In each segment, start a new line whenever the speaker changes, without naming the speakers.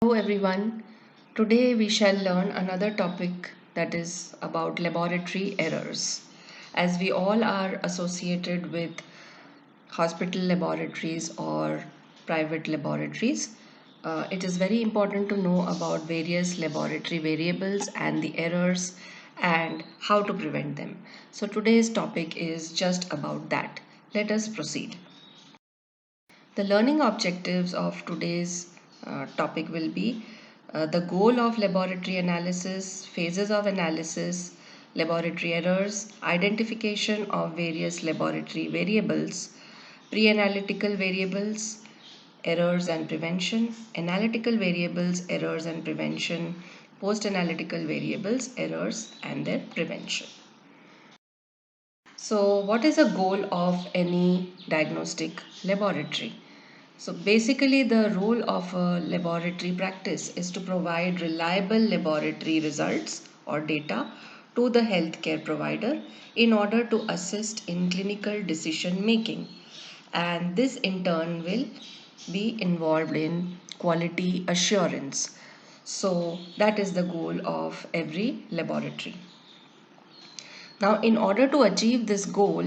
Hello everyone. Today we shall learn another topic that is about laboratory errors. As we all are associated with hospital laboratories or private laboratories, it is very important to know about various laboratory variables and the errors and how to prevent them. So today's topic is just about that. Let us proceed. The learning objectives of today's topic will be the goal of laboratory analysis, phases of analysis, laboratory errors, identification of various laboratory variables, pre-analytical variables, errors and prevention, analytical variables, errors and prevention, post-analytical variables, errors and their prevention. So, what is the goal of any diagnostic laboratory? So basically the role of a laboratory practice is to provide reliable laboratory results or data to the healthcare provider in order to assist in clinical decision making, and this in turn will be involved in quality assurance. So that is the goal of every laboratory. Now, in order to achieve this goal,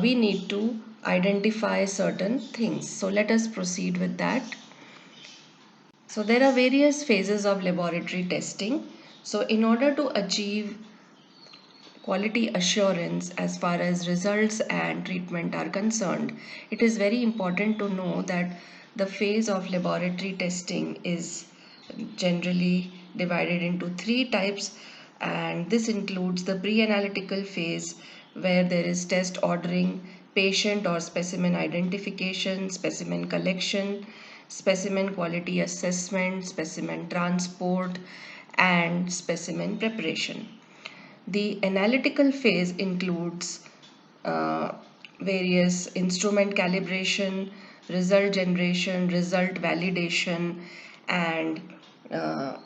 we need to identify certain things. So, let us proceed with that. So, there are various phases of laboratory testing. So, in order to achieve quality assurance as far as results and treatment are concerned, it is very important to know that the phase of laboratory testing is generally divided into three types, and this includes the pre-analytical phase where there is test ordering, patient or specimen identification, specimen collection, specimen quality assessment, specimen transport, and specimen preparation. The analytical phase includes various instrument calibration, result generation, result validation, and uh,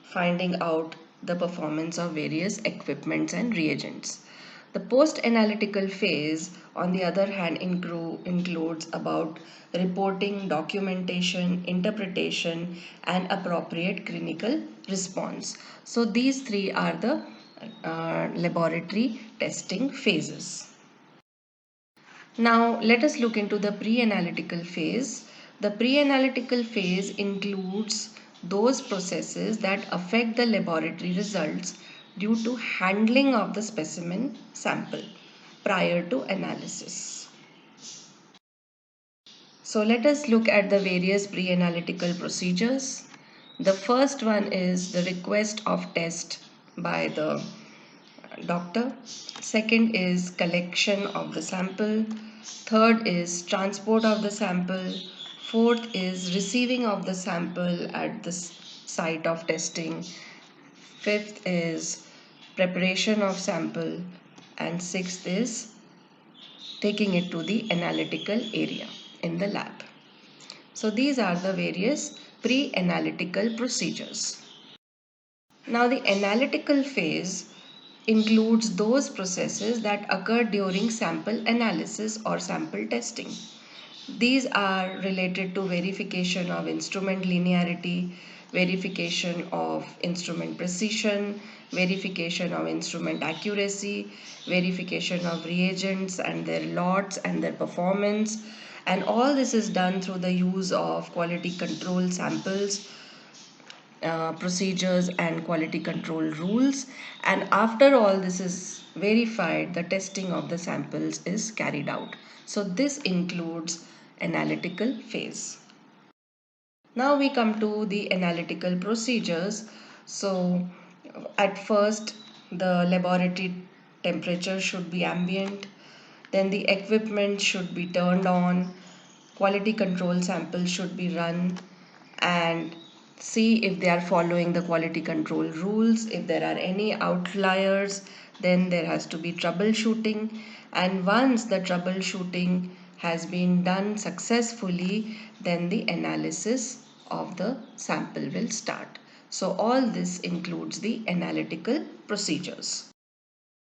finding out the performance of various equipments and reagents. The post-analytical phase, on the other hand, includes about reporting, documentation, interpretation, and appropriate clinical response. So these three are the laboratory testing phases. Now let us look into the pre-analytical phase. The pre-analytical phase includes those processes that affect the laboratory results due to handling of the specimen sample prior to analysis. So let us look at the various pre-analytical procedures. The first one is the request of test by the doctor. Second is collection of the sample. Third is transport of the sample. Fourth is receiving of the sample at the site of testing. Fifth is preparation of sample. And sixth is taking it to the analytical area in the lab. So these are the various pre-analytical procedures. Now the analytical phase includes those processes that occur during sample analysis or sample testing. These are related to verification of instrument linearity, verification of instrument precision, verification of instrument accuracy, verification of reagents and their lots and their performance. And all this is done through the use of quality control samples, procedures and quality control rules, and after all this is verified, the testing of the samples is carried out. So this includes analytical phase. Now we come to the analytical procedures. So at first the laboratory temperature should be ambient, then the equipment should be turned on, quality control samples should be run, and see if they are following the quality control rules. If there are any outliers, then there has to be troubleshooting, and once the troubleshooting has been done successfully, then the analysis of the sample will start. So all this includes the analytical procedures.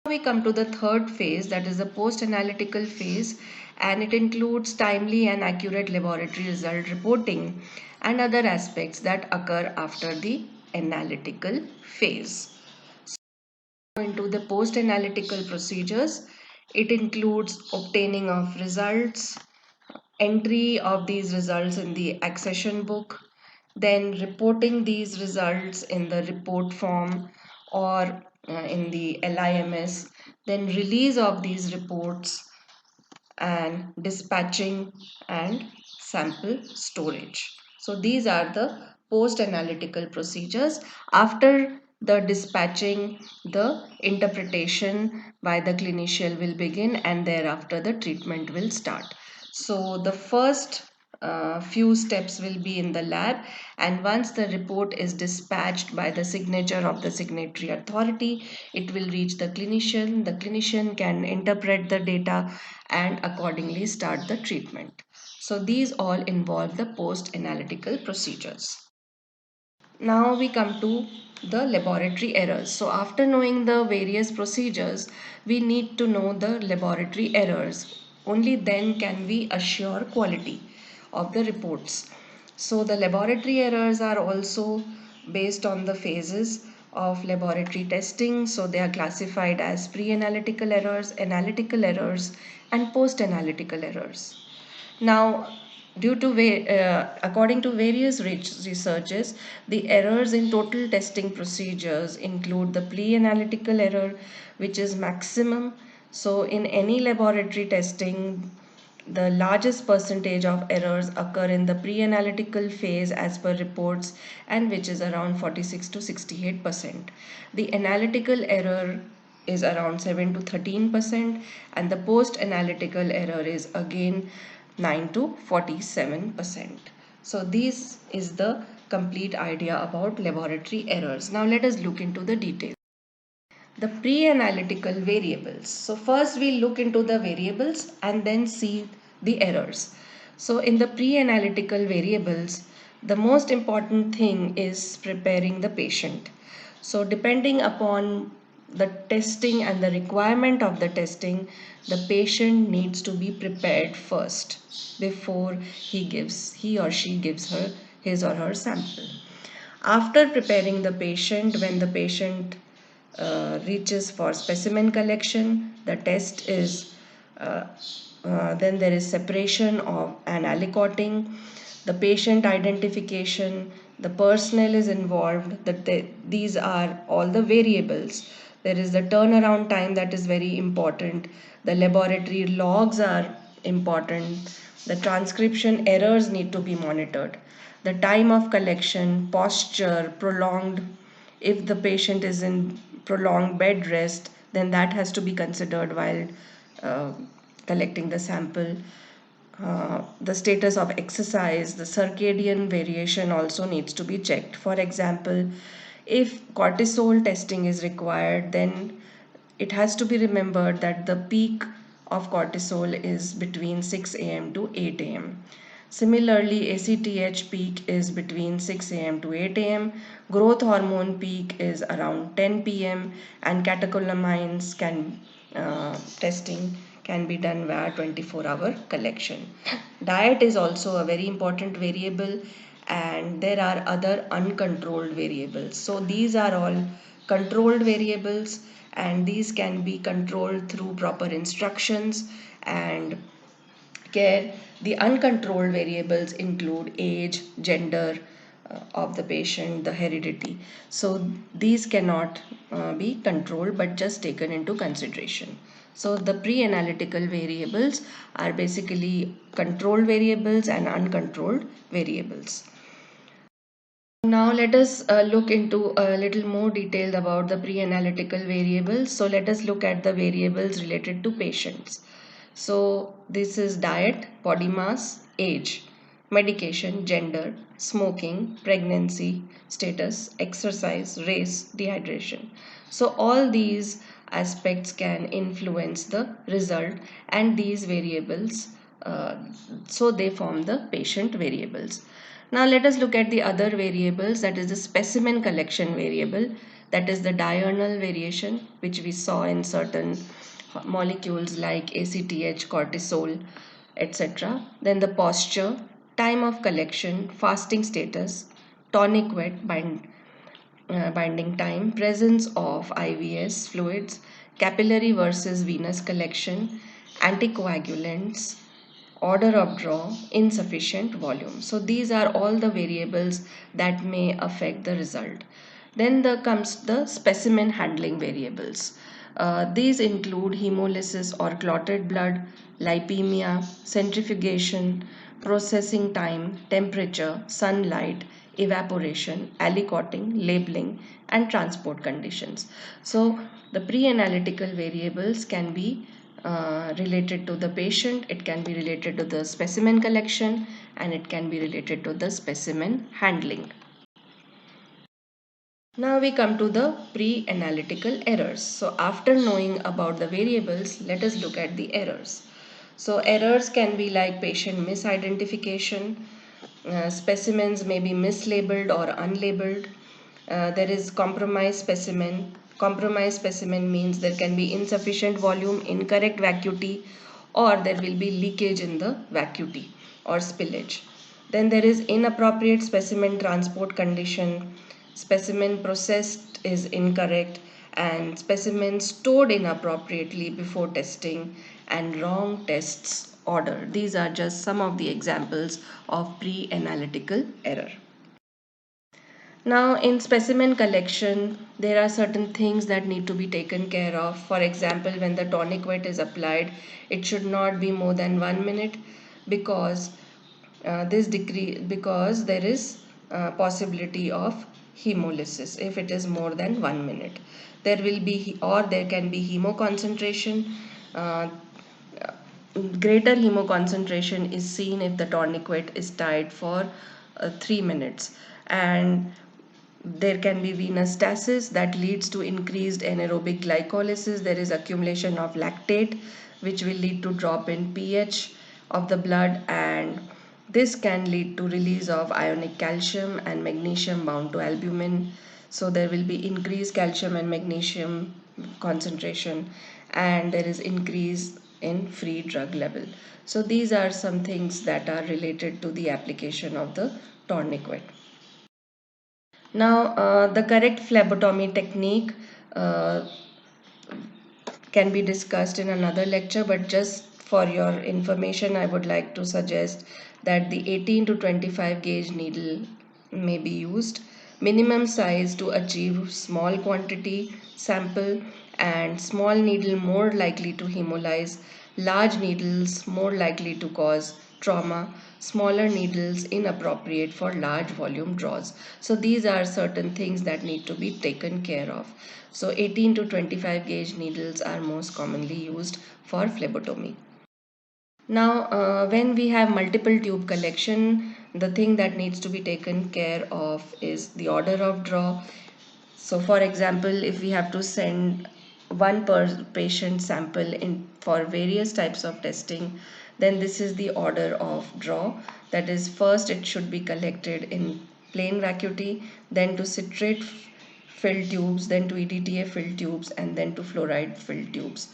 We come to the third phase, that is the post-analytical phase, and it includes timely and accurate laboratory result reporting and other aspects that occur after the analytical phase. Into the post-analytical procedures, it includes obtaining of results, entry of these results in the accession book, then reporting these results in the report form or in the LIMS, then release of these reports and dispatching and sample storage. So these are the post-analytical procedures. After the dispatching, the interpretation by the clinician will begin and thereafter the treatment will start. So the first few steps will be in the lab, and once the report is dispatched by the signature of the signatory authority, it will reach the clinician. The clinician can interpret the data and accordingly start the treatment. So these all involve the post-analytical procedures. Now we come to the laboratory errors. So after knowing the various procedures, we need to know the laboratory errors. Only then can we assure quality of the reports. So the laboratory errors are also based on the phases of laboratory testing. So they are classified as pre-analytical errors, analytical errors, and post-analytical errors. Now, according to various researches, the errors in total testing procedures include the pre-analytical error, which is maximum. So, in any laboratory testing, the largest percentage of errors occur in the pre-analytical phase as per reports, and which is around 46 to 68%. The analytical error is around 7 to 13%, and the post-analytical error is again 9 to 47%. So this is the complete idea about laboratory errors. Now let us look into the details. The pre-analytical variables. So first we look into the variables and then see the errors. So in the pre-analytical variables, the most important thing is preparing the patient. So depending upon the testing and the requirement of the testing, the patient needs to be prepared first before he or she gives her his or her sample. After preparing the patient, when the patient reaches for specimen collection, the test is then there is separation of and aliquoting, the patient identification, the personnel is involved, these are all the variables. There is the turnaround time that is very important. The laboratory logs are important. The transcription errors need to be monitored. The time of collection, posture, prolonged, if the patient is in prolonged bed rest, then that has to be considered while uh, collecting the sample. The status of exercise, the circadian variation also needs to be checked. For example, if cortisol testing is required, then it has to be remembered that the peak of cortisol is between 6 a.m. to 8 a.m. Similarly, ACTH peak is between 6 a.m. to 8 a.m. Growth hormone peak is around 10 p.m. and catecholamines testing can be done via 24-hour collection. Diet is also a very important variable, and there are other uncontrolled variables. So these are all controlled variables, and these can be controlled through proper instructions and care. The uncontrolled variables include age, gender of the patient, the heredity. So these cannot be controlled but just taken into consideration. So the pre-analytical variables are basically controlled variables and uncontrolled variables. Now let us look into a little more detail about the pre-analytical variables. So let us look at the variables related to patients. So this is diet, body mass, age, medication, gender, smoking, pregnancy, status, exercise, race, dehydration. So all these aspects can influence the result, and these variables, so they form the patient variables. Now let us look at the other variables, that is the specimen collection variable, that is the diurnal variation which we saw in certain molecules like ACTH, cortisol, etc. Then the posture, time of collection, fasting status, tonic wet binding time, presence of IVS fluids, capillary versus venous collection, anticoagulants, order of draw, insufficient volume. So these are all the variables that may affect the result. Then there comes the specimen handling variables. These include hemolysis or clotted blood, lipemia, centrifugation, processing time, temperature, sunlight, evaporation, aliquoting, labeling, and transport conditions. So the pre-analytical variables can be related to the patient, it can be related to the specimen collection, and it can be related to the specimen handling. Now we come to the pre-analytical errors. So after knowing about the variables, let us look at the errors. So errors can be like patient misidentification, specimens may be mislabeled or unlabeled. There is compromised specimen. Compromised specimen means there can be insufficient volume, incorrect vacuity, or there will be leakage in the vacuity or spillage. Then there is inappropriate specimen transport condition, specimen processed is incorrect, and specimen stored inappropriately before testing, and wrong tests order. These are just some of the examples of pre-analytical error. Now in specimen collection, there are certain things that need to be taken care of. For example, when the tonic wet is applied, it should not be more than 1 minute because because there is possibility of hemolysis if it is more than 1 minute. There will be or there can be hemoconcentration. Uh, Greater hemoconcentration is seen if the tonic wet is tied for 3 minutes, and there can be venous stasis that leads to increased anaerobic glycolysis. There is accumulation of lactate which will lead to drop in pH of the blood, and this can lead to release of ionic calcium and magnesium bound to albumin. So there will be increased calcium and magnesium concentration, and there is increase in free drug level. So these are some things that are related to the application of the tourniquet. Now the correct phlebotomy technique can be discussed in another lecture, but just for your information I would like to suggest that the 18 to 25 gauge needle may be used. Minimum size to achieve small quantity sample, and small needle more likely to hemolyze, large needles more likely to cause trauma, smaller needles inappropriate for large volume draws. So these are certain things that need to be taken care of. So 18 to 25 gauge needles are most commonly used for phlebotomy. Now, when we have multiple tube collection, the thing that needs to be taken care of is the order of draw. So, for example, if we have to send one per patient sample in for various types of testing, then this is the order of draw. That is, first it should be collected in plain vacuity, then to citrate filled tubes, then to EDTA filled tubes, and then to fluoride filled tubes.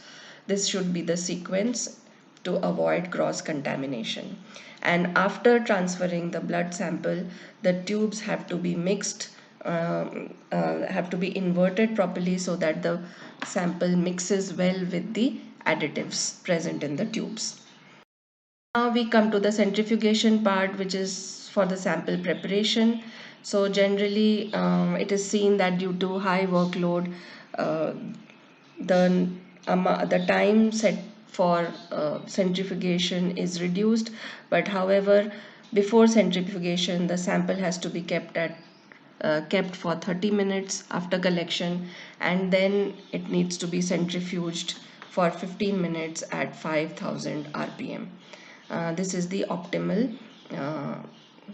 This should be the sequence to avoid cross contamination. And after transferring the blood sample, the tubes have to be mixed, have to be inverted properly so that the sample mixes well with the additives present in the tubes. Now we come to the centrifugation part, which is for the sample preparation. So generally it is seen that due to high workload, uh, the time set for centrifugation is reduced, but however before centrifugation the sample has to be kept for 30 minutes after collection, and then it needs to be centrifuged for 15 minutes at 5000 rpm. This is the optimal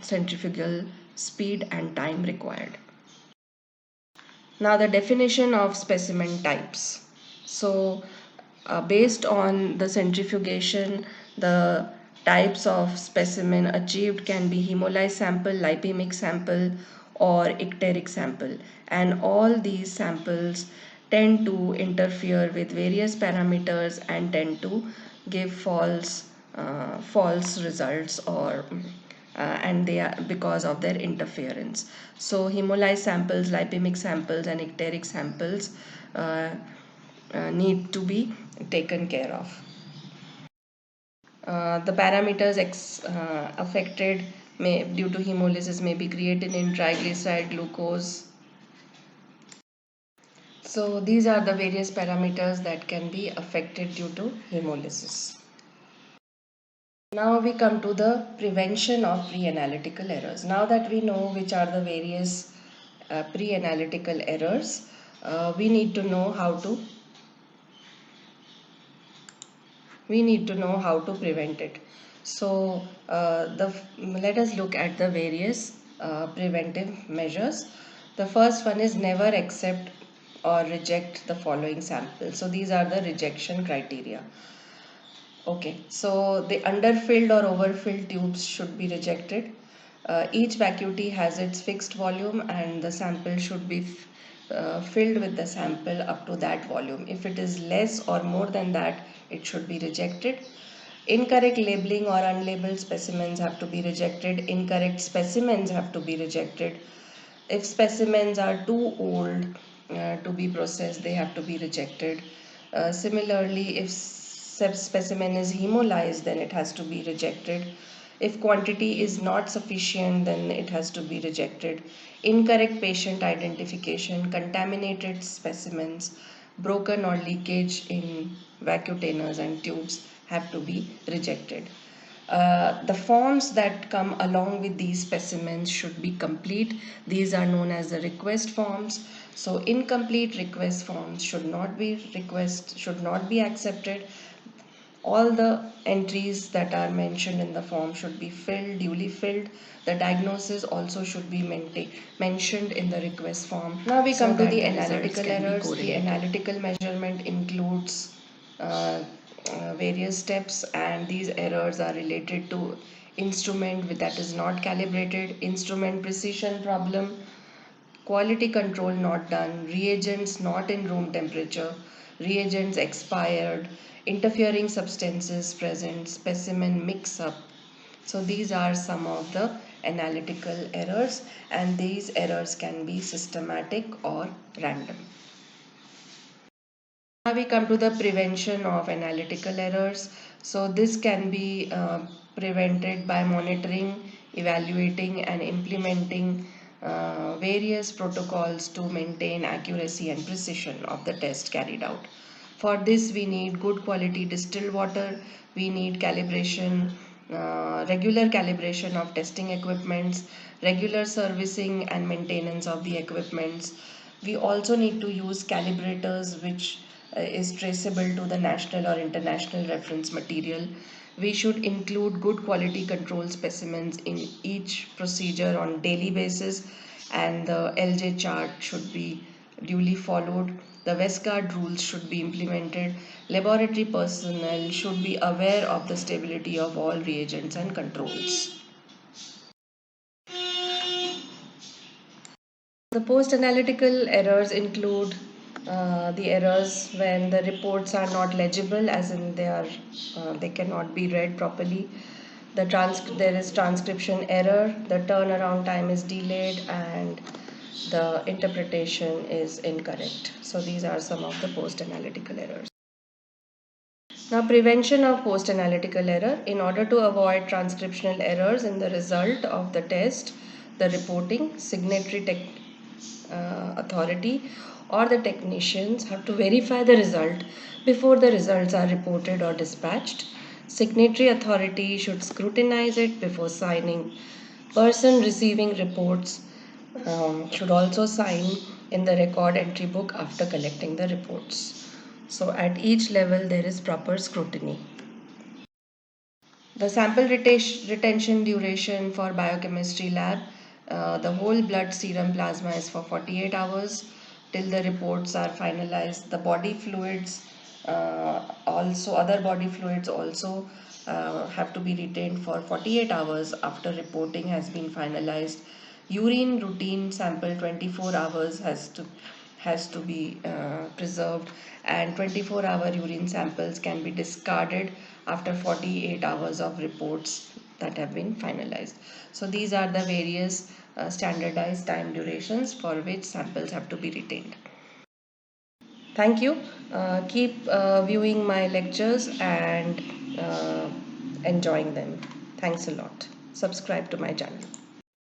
centrifugal speed and time required. Now the definition of specimen types. So based on the centrifugation, the types of specimen achieved can be hemolyzed sample, lipemic sample, or icteric sample, and all these samples tend to interfere with various parameters and tend to give false results or and they are because of their interference. So hemolyzed samples, lipemic samples, and icteric samples uh, need to be taken care of. The parameters affected due to hemolysis may be creatinine, triglyceride, glucose. So these are the various parameters that can be affected due to hemolysis. Now we come to the prevention of pre-analytical errors. Now that we know which are the various pre-analytical errors, we need to know how to prevent it. So let us look at the various preventive measures. The first one is never accept or reject the following samples. So these are the rejection criteria. Okay, so the underfilled or overfilled tubes should be rejected. Each vacuity has its fixed volume and the sample should be filled with the sample up to that volume. If it is less or more than that, it should be rejected. Incorrect labeling or unlabeled specimens have to be rejected. Incorrect specimens have to be rejected. If specimens are too old to be processed, they have to be rejected. Similarly, if specimen is hemolyzed, then it has to be rejected. If quantity is not sufficient, then it has to be rejected. Incorrect patient identification, contaminated specimens, broken or leakage in vacuoteners and tubes have to be rejected. The forms that come along with these specimens should be complete. These are known as the request forms. So incomplete request forms should not be accepted. All the entries that are mentioned in the form should be duly filled. The diagnosis also should be mentioned in the request form. Now we come to the analytical errors. The analytical measurement includes various steps, and these errors are related to instrument that is not calibrated, instrument precision problem, quality control not done, reagents not in room temperature, reagents expired, interfering substances present, specimen mix up. So these are some of the analytical errors, and these errors can be systematic or random. Now we come to the prevention of analytical errors. So this can be prevented by monitoring, evaluating, and implementing various protocols to maintain accuracy and precision of the test carried out. For this, we need good quality distilled water, we need regular calibration of testing equipments, regular servicing and maintenance of the equipments. We also need to use calibrators which is traceable to the national or international reference material. We should include good quality control specimens in each procedure on daily basis, and the LJ chart should be duly followed. The Westgard rules should be implemented. Laboratory personnel should be aware of the stability of all reagents and controls. The post-analytical errors include the errors when the reports are not legible, as in they cannot be read properly. There is transcription error, the turnaround time is delayed, and the interpretation is incorrect. So these are some of the post-analytical errors. Now, prevention of post-analytical error. In order to avoid transcriptional errors in the result of the test, the reporting signatory authority or the technicians have to verify the result before the results are reported or dispatched. Signatory authority should scrutinize it before signing. Person receiving reports should also sign in the record entry book after collecting the reports. So at each level there is proper scrutiny. The sample retention duration for biochemistry lab, the whole blood serum plasma is for 48 hours till the reports are finalized. The body fluids other body fluids also have to be retained for 48 hours after reporting has been finalized. Urine routine sample 24 hours has to be preserved, and 24-hour urine samples can be discarded after 48 hours of reports that have been finalized. So these are the various standardized time durations for which samples have to be retained. Thank you. Keep viewing my lectures and enjoying them. Thanks a lot. Subscribe to my channel.